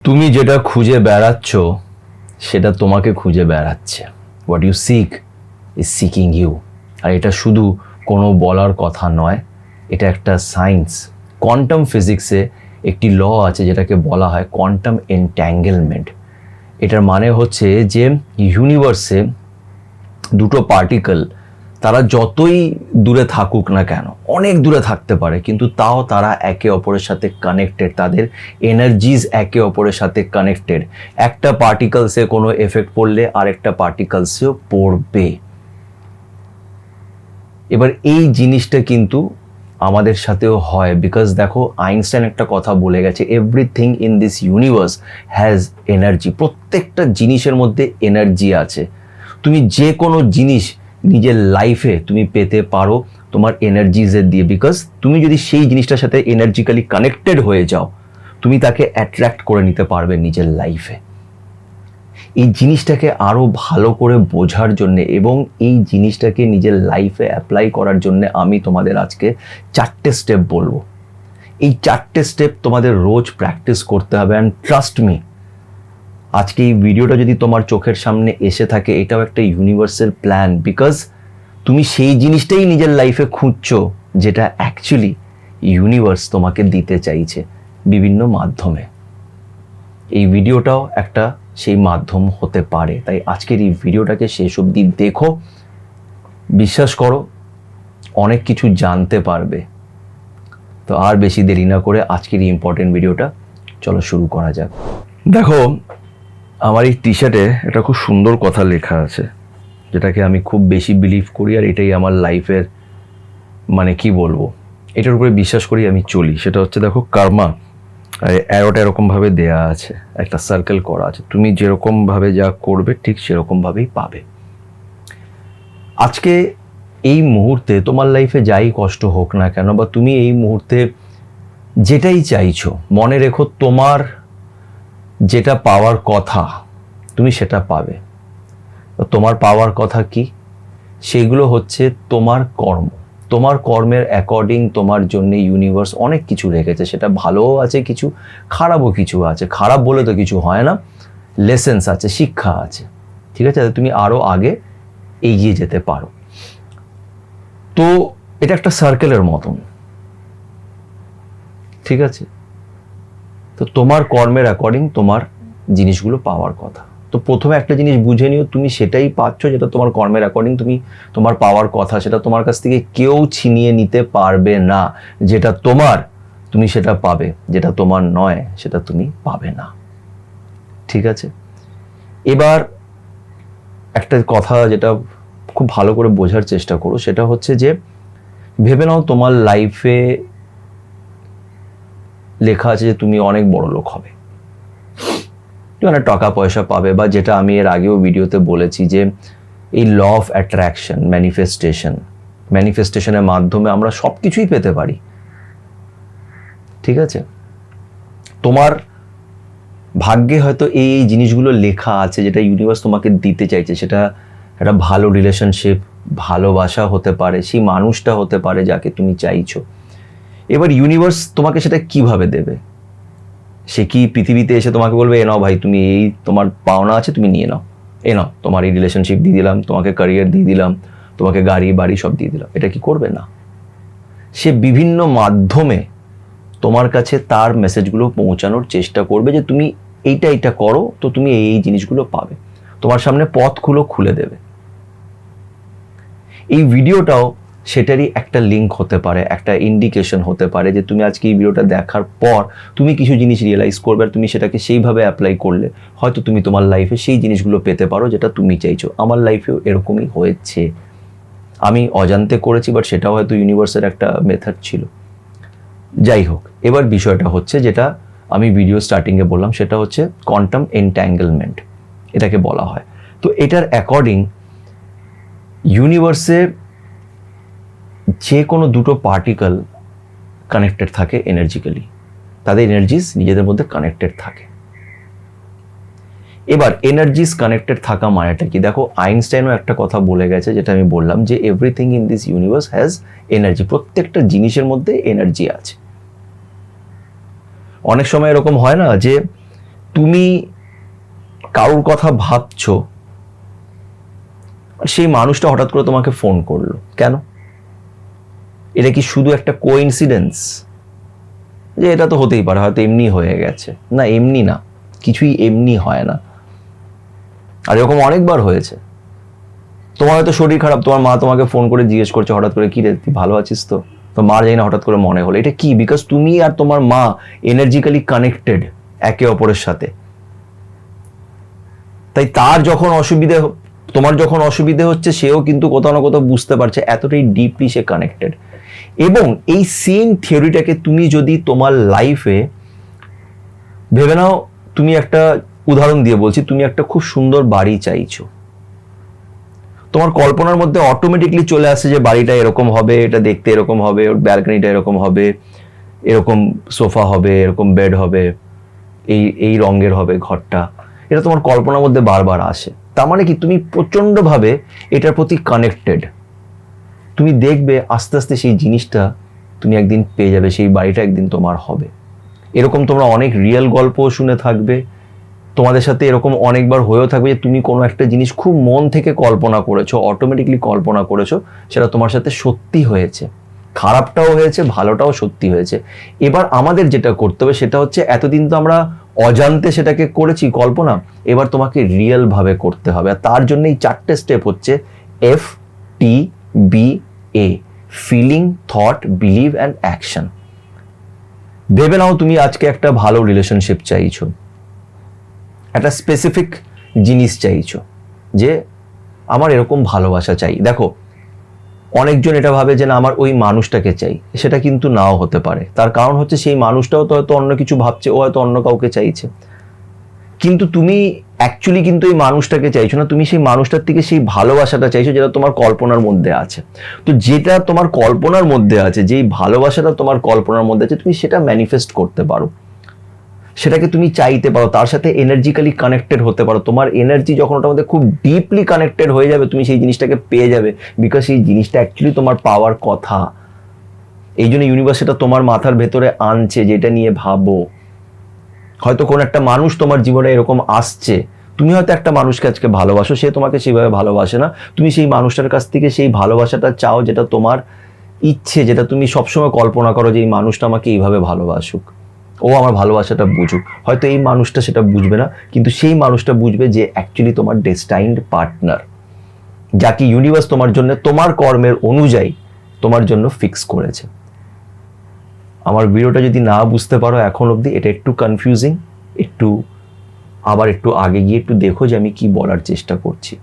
তুমি যেটা খুঁজে বেড়াচ্ছ সেটা তোমাকে খুঁজে বেড়াচ্ছে। What you seek is seeking you. আর এটা শুধু কোনো বলার কথা নয়, এটা একটা সায়েন্স। কোয়ান্টাম ফিজিক্সে একটি ল আছে যেটাকে বলা হয় কোয়ান্টাম এনট্যাঙ্গেলমেন্ট। এটার মানে হচ্ছে যে ইউনিভার্সে দুটো পার্টিকেল তারা যতই দূরে থাকুক না কেন, অনেক দূরে থাকতে পারে, কিন্তু তাও তারা একে অপরের সাথে কানেক্টেড, তাদের এনার্জিজ একে অপরের সাথে কানেক্টেড। একটা পার্টিকেলসে কোনো এফেক্ট পড়লে আরেকটা পার্টিকেলসেও পড়বে। এবার এই জিনিসটা কিন্তু আমাদের সাথেও হয়, বিকজ দেখো আইনস্টাইন একটা কথা বলে গেছে, everything in this universe has energy. প্রত্যেকটা জিনিসের মধ্যে এনার্জি আছে। তুমি যে কোনো জিনিস নিজের লাইফে তুমি পেতে পারো তোমার এনার্জিজের দিয়ে, বিকজ তুমি যদি সেই জিনিসটার সাথে এনার্জিক্যালি কানেক্টেড হয়ে যাও, তুমি তাকে অ্যাট্রাক্ট করে নিতে পারবে নিজের লাইফে। এই জিনিসটাকে আরও ভালো করে বোঝার জন্যে এবং এই জিনিসটাকে নিজের লাইফে অ্যাপ্লাই করার জন্যে আমি তোমাদের আজকে 4টে স্টেপ বলবো। এই 4টে স্টেপ তোমাদের রোজ প্র্যাকটিস করতে হবে। অ্যান্ড ট্রাস্ট মি, আজকে এই ভিডিওটা যদি তোমার চোখের সামনে এসে থাকে, এটাও একটা ইউনিভার্সাল প্ল্যান, বিকজ তুমি সেই জিনিসটাই নিজের লাইফে খুঁজছো যেটা অ্যাকচুয়ালি ইউনিভার্স তোমাকে দিতে চাইছে বিভিন্ন মাধ্যমে। এই ভিডিওটাও একটা সেই মাধ্যম হতে পারে। তাই আজকের এই ভিডিওটাকে শেষ অবধি দেখো, বিশ্বাস করো অনেক কিছু জানতে পারবে। তো আর বেশি দেরি না করে আজকের এই ইম্পর্টেন্ট ভিডিওটা চলো শুরু করা যাক। দেখো, আমার এই টি শার্টে একটা খুব সুন্দর কথা লেখা আছে, যেটাকে আমি খুব বেশি বিলিভ করি, আর এটাই আমার লাইফের মানে কি বলবো, এটার উপরে বিশ্বাস করি আমি চলি। সেটা হচ্ছে দেখো, কার্মা। আর অ্যারোটা এরকমভাবে দেয়া আছে, একটা সার্কেল করা আছে, তুমি যেরকমভাবে যা করবে ঠিক সেরকমভাবেই পাবে। আজকে এই মুহূর্তে তোমার লাইফে যাই কষ্ট হোক না কেন, বা তুমি এই মুহূর্তে যেটাই চাইছো, মনে রেখো তোমার যেটা পাওয়ার কথা তুমি সেটা পাবে। তোমার পাওয়ার কথা কি? সেগুলো হচ্ছে তোমার কর্ম। তোমার কর্মের অ্যাকর্ডিং তোমার জন্য ইউনিভার্স অনেক কিছু রেখেছে। সেটা ভালোও আছে কিছু, খারাপও কিছু আছে। খারাপ বলে তো কিছু হয় না, লেসেন্স আছে, শিক্ষা আছে, ঠিক আছে, তুমি আরও আগে এগিয়ে যেতে পারো। তো এটা একটা সার্কেলের মতন, ঠিক আছে। তো তোমার কর্মের অ্যাকর্ডিং তোমার জিনিসগুলো পাওয়ার কথা। তো প্রথমে একটা জিনিস বুঝে নিও, তুমি সেটাই পাচ্ছ যেটা তোমার কর্মের অ্যাকর্ডিং তুমি তোমার পাওয়ার কথা। সেটা তোমার কাছ থেকে কেউ ছিনিয়ে নিতে পারবে না। যেটা তোমার তুমি সেটা পাবে, যেটা তোমার নয় সেটা তুমি পাবে না, ঠিক আছে। এবার একটা কথা যেটা খুব ভালো করে বোঝার চেষ্টা করো, সেটা হচ্ছে যে ভেবে নাও তোমার লাইফে লেখা আছে যে তুমি অনেক বড় লোক হবে, অনেক টাকা পয়সা পাবে, বা যেটা আমি এর আগেও ভিডিওতে বলেছি যে এই ল অফ অ্যাট্রাকশন, ম্যানিফেস্টেশনের মাধ্যমে আমরা সব কিছুই পেতে পারি, ঠিক আছে। তোমার ভাগ্যে হয়তো এই জিনিসগুলো লেখা আছে যেটা ইউনিভার্স তোমাকে দিতে চাইছে। সেটা একটা ভালো রিলেশনশিপ, ভালোবাসা হতে পারে, সেই মানুষটা হতে পারে যাকে তুমি চাইছো। এবার ইউনিভার্স তোমাকে সেটা কিভাবে দেবে? সে কি পৃথিবীতে এসে তোমাকে বলবে এ নাও ভাই, তুমি এই তোমার পাওনা আছে তুমি নিয়ে নাও, এ নাও তোমার এই রিলেশনশিপ দিয়ে দিলাম, তোমাকে ক্যারিয়ার দিয়ে দিলাম, তোমাকে গাড়ি বাড়ি সব দিয়ে দিলাম? এটা কি করবে না। সে বিভিন্ন মাধ্যমে তোমার কাছে তার মেসেজগুলো পৌঁছানোর চেষ্টা করবে যে তুমি এইটা করো, তো তুমি এই জিনিসগুলো পাবে। তোমার সামনে পথগুলো খুলে দেবে। এই ভিডিওটাও সেটারই একটা লিঙ্ক হতে পারে, একটা ইন্ডিকেশন হতে পারে যে তুমি আজকে এই ভিডিওটা দেখার পর তুমি কিছু জিনিস রিয়েলাইজ করবে, আর তুমি সেটাকে সেইভাবে অ্যাপ্লাই করলে হয়তো তুমি তোমার লাইফে সেই জিনিসগুলো পেতে পারো যেটা তুমি চাইছো। আমার লাইফেও এরকমই হয়েছে, আমি অজান্তে করেছি, বাট সেটাও হয়তো ইউনিভার্সের একটা মেথড ছিল। যাই হোক, এবার বিষয়টা হচ্ছে যেটা আমি ভিডিও স্টার্টিংয়ে বললাম, সেটা হচ্ছে কোয়ান্টাম এনট্যাঙ্গেলমেন্ট এটাকে বলা হয়। তো এটার অ্যাকর্ডিং ইউনিভার্সে যে কোনো দুটো পার্টিকেল কানেক্টেড থাকে এনার্জিক্যালি, তাদের এনার্জিস নিজেদের মধ্যে কানেক্টেড থাকে। এবার এনার্জিস কানেক্টেড থাকা মানেটা কি? দেখো, আইনস্টাইনও একটা কথা বলে গেছে, যেটা আমি বললাম যে everything in this universe has energy. প্রত্যেকটা জিনিসের মধ্যে এনার্জি আছে। অনেক সময় এরকম হয় না যে তুমি কারোর কথা ভাবছো, সেই মানুষটা হঠাৎ করে তোমাকে ফোন করলো, কেন? এটা কি শুধু একটা কোইন্সিডেন্স যে এটা তো হতেই পারে, হয়তো এমনি হয়ে গেছে? না, এমনি না, কিছুই এমনি হয় না। আর এরকম অনেকবার হয়েছে। তোমার হয়তো শরীর খারাপ, তোমার মা তোমাকে ফোন করে জিজ্ঞেস করছে হঠাৎ করে, কি রে তুই ভালো আছিস তো? তো মার জানি না হঠাৎ করে মনে হলো, এটা কি? বিকজ তুমি আর তোমার মা এনার্জিক্যালি কানেক্টেড একে অপরের সাথে। তাই তার যখন অসুবিধে, তোমার যখন অসুবিধে হচ্ছে, সেও কিন্তু কোথাও না কোথাও বুঝতে পারছে, এতটাই ডিপলি সে কানেক্টেড। এবং এই সেম থিওরিটাকে তুমি যদি তোমার লাইফে ভেবে নাও, তুমি একটা উদাহরণ দিয়ে বলছি, তুমি একটা খুব সুন্দর বাড়ি চাইছো, তোমার কল্পনার মধ্যে অটোমেটিকলি চলে আসছে যে বাড়িটা এরকম হবে, এটা দেখতে এরকম হবে, ওর ব্যালকনিটা এরকম হবে, এরকম সোফা হবে, এরকম বেড হবে, এই এই রঙের হবে ঘরটা, এটা তোমার কল্পনার মধ্যে বারবার আসে। তার মানে কি, তুমি প্রচণ্ডভাবে এটার প্রতি কানেক্টেড। তুমি দেখবে আস্তে আস্তে সেই জিনিসটা তুমি একদিন পেয়ে যাবে, সেই বাড়িটা একদিন তোমার হবে। এরকম তোমরা অনেক রিয়েল গল্পও শুনে থাকবে, তোমাদের সাথে এরকম অনেকবার হয়েও থাকবে যে তুমি কোনো একটা জিনিস খুব মন থেকে কল্পনা করেছো, অটোমেটিকলি কল্পনা করেছো, সেটা তোমার সাথে সত্যি হয়েছে, খারাপটাও হয়েছে, ভালোটাও সত্যি হয়েছে। এবার আমাদের যেটা করতে হবে সেটা হচ্ছে, এতদিন তো আমরা অজান্তে সেটাকে করেছি কল্পনা, এবার তোমাকে রিয়েল ভাবে করতে হবে। আর তার জন্য এই 4টে স্টেপ হচ্ছে FTBA, feeling, thought, believe and action. ভেবে নাও তুমি আজকে একটা ভালো রিলেশনশিপ চাইছো, একটা স্পেসিফিক জিনিস চাইছো, যে আমার এরকম ভালোবাসা চাই। দেখো, অনেকজন এটা ভাবে যে না, আমার ওই মানুষটাকে চাই, সেটা কিন্তু নাও হতে পারে। তার কারণ হচ্ছে সেই মানুষটাও তো হয়তো অন্য কিছু ভাবছে, ও হয়তো অন্য কাউকে চাইছে। কিন্তু তুমি অ্যাকচুয়ালি কিন্তু এই মানুষটাকে চাইছো না, তুমি সেই মানুষটার থেকে সেই ভালোবাসাটা চাইছো যেটা তোমার কল্পনার মধ্যে আছে। তো যেটা তোমার কল্পনার মধ্যে আছে, যেই ভালোবাসাটা তোমার কল্পনার মধ্যে আছে, তুমি সেটা ম্যানিফেস্ট করতে পারো, সেটাকে তুমি চাইতে পারো, তার সাথে এনার্জিক্যালি কানেক্টেড হতে পারো। তোমার এনার্জি যখন ওটার মধ্যে খুব ডিপলি কানেক্টেড হয়ে যাবে, তুমি সেই জিনিসটাকে পেয়ে যাবে, বিকজ সেই জিনিসটা অ্যাকচুয়ালি তোমার পাওয়ার কথা। এই জন্য ইউনিভার্স সেটা তোমার মাথার ভেতরে আনছে, যেটা নিয়ে ভাবো। হয়তো কোন একটা মানুষ তোমার জীবনে এরকম আসছে, তুমি হয়তো একটা মানুষকে আজকে ভালোবাসো, সে তোমাকে সেইভাবে ভালোবাসে না, তুমি সেই মানুষটার কাছ থেকে সেই ভালোবাসাটা চাও, যেটা তোমার ইচ্ছে, যেটা তুমি সবসময় কল্পনা করো যে এই মানুষটা আমাকে এইভাবে ভালোবাসুক, ও আমার ভালোবাসাটা বুঝুক। হয়তো এই মানুষটা সেটা বুঝবে না, কিন্তু সেই মানুষটা বুঝবে যে অ্যাকচুয়ালি তোমার ডেস্টাইন্ড পার্টনার, যাকে ইউনিভার্স তোমার জন্য তোমার কর্মের অনুযায়ী তোমার জন্য ফিক্স করেছে। আমার ভিডিওটা যদি না বুঝতে পারো এখন অবধি, এটা একটু কনফিউজিং, একটু আবার একটু আগে গিয়ে একটু দেখো যে আমি কি বলার চেষ্টা করছি।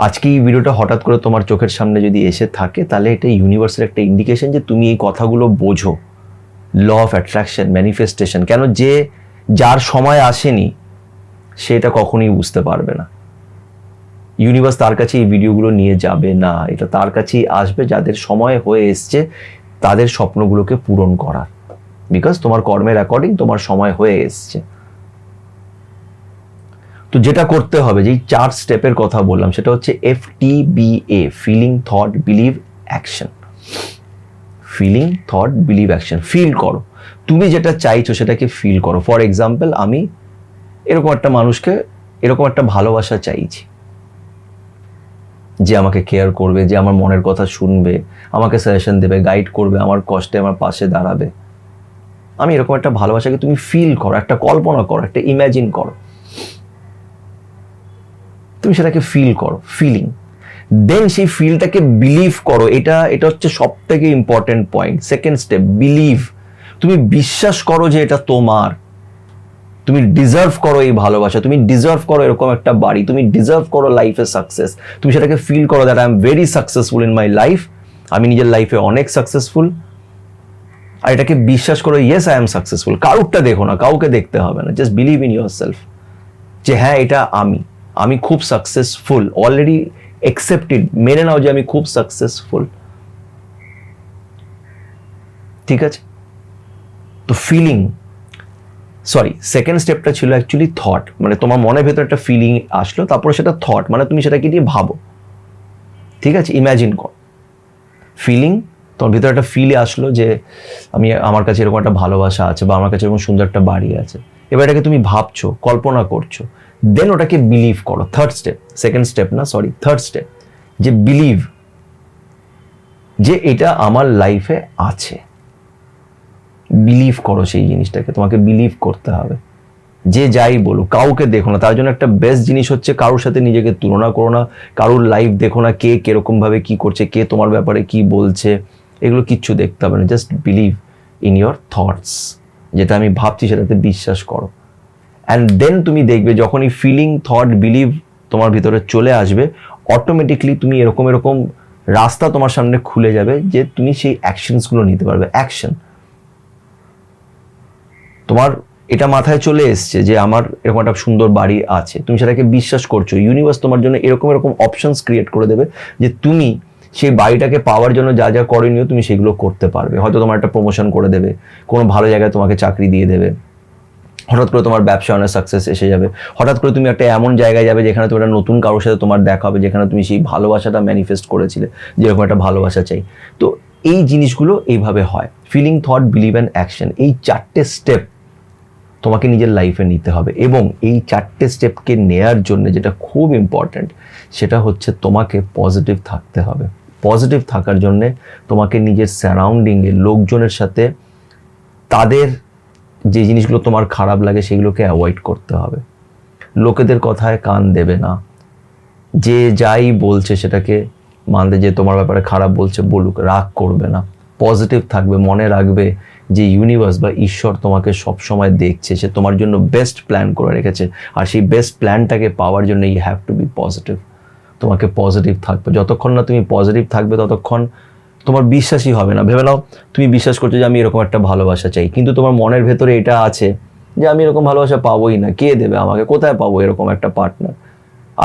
আজকে এই ভিডিওটা হঠাৎ করে তোমার চোখের সামনে যদি এসে থাকে, তাহলে এটা ইউনিভার্সের একটা ইন্ডিকেশন যে তুমি এই কথাগুলো বোঝো। ল অফ অ্যাট্রাকশন, ম্যানিফেস্টেশন, কেন যে যার সময় আসেনি সেটা কখনোই বুঝতে পারবে না। ইউনিভার্স তার কাছে এই ভিডিওগুলো নিয়ে যাবে না, এটা তার কাছেই আসবে যাদের সময় হয়ে এসছে তাদের স্বপ্নগুলোকে পূরণ করার, বিকজ তোমার কর্মের অ্যাকর্ডিং তোমার সময় হয়ে এসছে। তো যেটা করতে হবে, যেই 4 স্টেপের কথা বললাম, সেটা হচ্ছে FTBA, feeling, thought, believe, action. Feeling, thought, believe, action. Feel করো, তুমি যেটা চাইছো সেটাকে ফিল করো। ফর এক্সাম্পল, আমি এরকম একটা মানুষকে, এরকম একটা ভালোবাসা চাইছি, যে আমাকে কেয়ার করবে, যে আমার মনের কথা শুনবে, আমাকে সাজেশন দেবে, গাইড করবে, আমার কষ্টে আমার পাশে দাঁড়াবে। আমি এরকম একটা ভালোবাসাকে তুমি ফিল করো, একটা কল্পনা করো, একটা ইমাজিন করো, তুমি সেটাকে ফিল করো, ফিলিং। দেন সেই ফিলটাকে বিলিভ করো। এটা হচ্ছে সব থেকে important point. Second step, believe. তুমি বিশ্বাস করো যে এটা তোমার, তুমি ডিজার্ভ করো এই ভালোবাসা, তুমি ডিজার্ভ করো এরকম একটা বাড়ি, তুমি ডিজার্ভ করো লাইফে সাকসেস। তুমি সেটাকে ফিল করো that I am very successful in my life, আমি নিজের লাইফে অনেক সাকসেসফুল। আর এটাকে বিশ্বাস করো, ইয়েস আই এম সাকসেসফুল। কারুরটা দেখো না, কাউকে দেখতে হবে না, just believe in your self, যে হ্যাঁ এটা আমি খুব সাকসেসফুল, অলরেডি অ্যাকসেপ্টেড, মেনে নাও যে আমি খুব সাকসেসফুল। ঠিক আছে? তো ফিলিং, সরি, সেকেন্ড স্টেপটা ছিল অ্যাকচুয়ালি থট, মানে তোমার মনের ভেতর একটা ফিলিং আসলো, তারপরে সেটা থট, মানে তুমি সেটাকে নিয়ে ভাবো। ঠিক আছে? ইমাজিন কর। ফিলিং, তোমার ভিতরে একটা ফিল আসলো যে আমার কাছে এরকম একটা ভালোবাসা আছে, বা আমার কাছে এরকম সুন্দর একটা বাড়ি আছে। এবার এটাকে তুমি ভাবছো, কল্পনা করছো, দেন ওটাকে বিলিভ করো। থার্ড স্টেপ, যে বিলিভ যে এটা আমার লাইফে আছে। বিলিভ করো সেই জিনিসটাকে, তোমাকে বিলিভ করতে হবে। যে যাই বলুক, কাউকে দেখো না। তার জন্য একটা বেস্ট জিনিস হচ্ছে, কারোর সাথে নিজেকে তুলনা করো না, কারোর লাইফ দেখো না, কে কিরকম ভাবে কি করছে, কে তোমার ব্যাপারে কি বলছে, এগুলো কিচ্ছু দেখতে হবে না। Just believe in your thoughts, যেটা আমি ভাবছি সেটাতে বিশ্বাস করো। অ্যান্ড দেন তুমি দেখবে যখন এই ফিলিং, থট, বিলিভ তোমার ভিতরে চলে আসবে, অটোমেটিকলি তুমি এরকম রাস্তা তোমার সামনে খুলে যাবে যে তুমি সেই অ্যাকশনসগুলো নিতে পারবে। অ্যাকশন, তোমার এটা মাথায় চলে এসছে যে আমার এরকম একটা সুন্দর বাড়ি আছে, তুমি সেটাকে বিশ্বাস করছো। ইউনিভার্স তোমার জন্য এরকম অপশনস ক্রিয়েট করে দেবে যে তুমি সেই বাড়িটাকে পাওয়ার জন্য যা যা করণীয় তুমি সেগুলো করতে পারবে। হয়তো তোমার একটা প্রমোশন করে দেবে, কোনো ভালো জায়গায় তোমাকে চাকরি দিয়ে দেবে, হঠাৎ করে তোমার ব্যবসা অনেক সাকসেস এসে যাবে, হঠাৎ করে তুমি একটা এমন জায়গায় যাবে যেখানে তোমার নতুন কারোর সাথে তোমার দেখা হবে, যেখানে তুমি সেই ভালোবাসাটা ম্যানিফেস্ট করেছিলে, যেরকম একটা ভালোবাসা চাই। তো এই জিনিসগুলো এইভাবে হয়। Feeling, thought, believe and action, এই 4টে স্টেপ তোমাকে নিজের লাইফে নিতে হবে। এবং এই 4টে স্টেপকে নেয়ার জন্য যেটা খুব ইম্পর্ট্যান্ট, সেটা হচ্ছে তোমাকে পজিটিভ থাকতে হবে। পজিটিভ থাকার জন্যে তোমাকে নিজের সারাউন্ডিংয়ে লোকজনের সাথে তাদের যে জিনিসগুলো তোমার খারাপ লাগে সেগুলোকে অ্যাভয়েড করতে হবে। লোকেদের কথায় কান দেবে না, যে যাই বলছে সেটাকে মানতে, যে তোমার ব্যাপারে খারাপ বলছে বলুক, রাগ করবে না, পজিটিভ থাকবে। মনে রাখবে যে ইউনিভার্স বা ঈশ্বর তোমাকে সবসময় দেখছে, সে তোমার জন্য বেস্ট প্ল্যান করে রেখেছে। আর সেই বেস্ট প্ল্যানটাকে পাওয়ার জন্য you have to be positive. তোমাকে পজিটিভ থাকবে। যতক্ষণ না তুমি পজিটিভ থাকবে ততক্ষণ তোমার বিশ্বাসই হবে না। ভেবে নাও তুমি বিশ্বাস করছো যে আমি এরকম একটা ভালোবাসা চাই, কিন্তু তোমার মনের ভেতরে এটা আছে যে আমি এরকম ভালোবাসা পাবোই না, কে দেবে আমাকে, কোথায় পাবো এরকম একটা পার্টনার,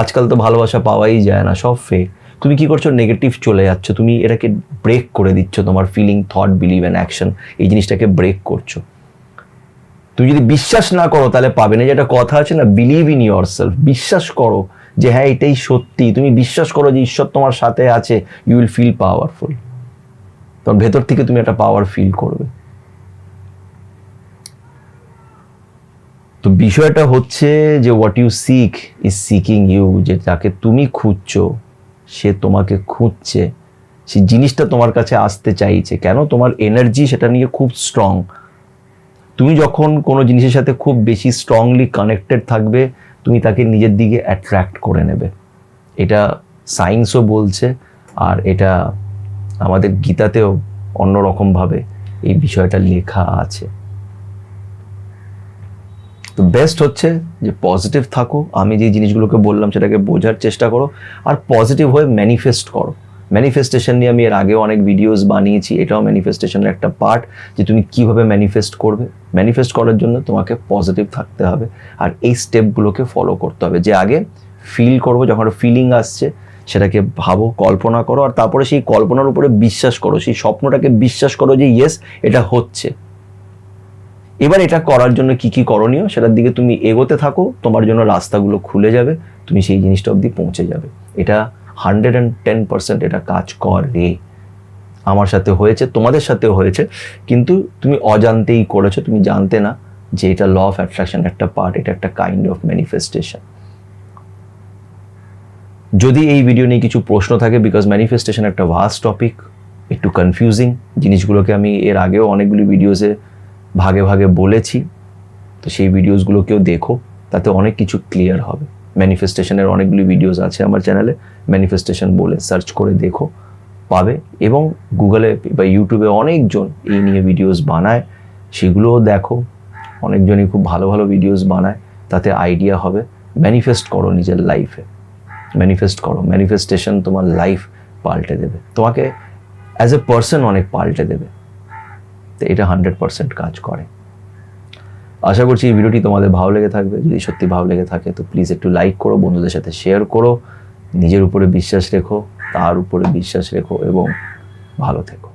আজকাল তো ভালোবাসা পাওয়াই যায় না, সব ফেক। তুমি কি করছো, নেগেটিভ চলে যাচ্ছ। তুমি এটাকে ব্রেক করে দিচ্ছ, তোমার feeling, thought, believe and action, এই জিনিসটাকে ব্রেক করছো। তুমি যদি বিশ্বাস না করো তাহলে পাবে না। যেটা কথা আছে না, বিলিভ ইন ইয়োর সেলফ, বিশ্বাস করো যে হ্যাঁ এটাই সত্যি। তুমি বিশ্বাস করো যে ঈশ্বর তোমার সাথে আছে, ইউ উইল ফিল পাওয়ারফুল। তোমার ভেতর থেকে তুমি একটা পাওয়ার ফিল করবে। তো বিষয়টা হচ্ছে যে what you seek is seeking you, যে যাকে তুমি খুঁজছো সে তোমাকে খুঁজছে, সেই জিনিসটা তোমার কাছে আসতে চাইছে। কেন? তোমার এনার্জি সেটা নিয়ে খুব স্ট্রং। তুমি যখন কোনো জিনিসের সাথে খুব বেশি স্ট্রংলি কানেক্টেড থাকবে, তুমি তাকে নিজের দিকে অ্যাট্রাক্ট করে নেবে। এটা সায়েন্সও বলছে, আর এটা আমাদের গীতাতেও অন্যরকমভাবে এই বিষয়টা লেখা আছে। তো বেস্ট হচ্ছে যে পজিটিভ থাকো। আমি যে জিনিসগুলোকে বললাম সেটাকে বোঝার চেষ্টা করো, আর পজিটিভ হয়ে ম্যানিফেস্ট করো। ম্যানিফেস্টেশন নিয়ে আমি এর আগেও অনেক ভিডিওস বানিয়েছি, এটাও ম্যানিফেস্টেশনের একটা পার্ট, যে তুমি কিভাবে ম্যানিফেস্ট করবে। ম্যানিফেস্ট করার জন্য তোমাকে পজিটিভ থাকতে হবে, আর এই স্টেপগুলোকে ফলো করতে হবে। যে আগে ফিল করবো, যখন ফিলিং আসছে সেটাকে ভাবো, কল্পনা করো, আর তারপরে সেই কল্পনার উপরে বিশ্বাস করো, সেই স্বপ্নটাকে বিশ্বাস করো যে ইয়েস এটা হচ্ছে। এবার এটা করার জন্য কি কি করণীয় সেটার দিকে তুমি এগোতে থাকো, তোমার জন্য রাস্তাগুলো খুলে যাবে, তুমি সেই জিনিসটা অবধি পৌঁছে যাবে। এটা 110% এটা কাজ করে। আমার সাথে হয়েছে, তোমাদের সাথেও হয়েছে, কিন্তু তুমি অজান্তেই করেছো, তুমি জানতে না যে এটা ল অফ অ্যাট্রাকশন একটা পার্ট, এটা একটা কাইন্ড অফ ম্যানিফেস্টেশন। যদি এই ভিডিও নিয়ে কিছু প্রশ্ন থাকে, বিকজ ম্যানিফেস্টেশন একটা ভাস্ট টপিক, একটু কনফিউজিং, জিনিসগুলোকে আমি এর আগেও অনেকগুলি ভিডিওসে ভাগে ভাগে বলেছি, তো সেই ভিডিওসগুলোকেও দেখো, তাতে অনেক কিছু ক্লিয়ার হবে। ম্যানিফেস্টেশনের অনেকগুলি ভিডিওস আছে আমার চ্যানেলে, ম্যানিফেস্টেশন বলে সার্চ করে দেখো, পাবে। এবং গুগলে বা ইউটিউবে অনেকজন এই নিয়ে ভিডিওস বানায়, সেগুলোও দেখো। অনেকজনই খুব ভালো ভালো ভিডিওস বানায়, তাতে আইডিয়া হবে। ম্যানিফেস্ট করো নিজের লাইফে, ম্যানিফেস্ট করো। ম্যানিফেস্টেশন তোমার লাইফ পাল্টে দেবে, তোমাকে অ্যাজ এ পার্সন অনেক পাল্টে দেবে। তো এটা 100% কাজ করে। আশা করছি এই ভিডিওটি তোমাদের ভালো লেগে থাকবে। যদি সত্যি ভালো লেগে থাকে তো প্লিজ একটু লাইক করো, বন্ধুদের সাথে শেয়ার করো। নিজের উপরে বিশ্বাস রেখো, তার উপরে বিশ্বাস রেখো, এবং ভালো থেকো।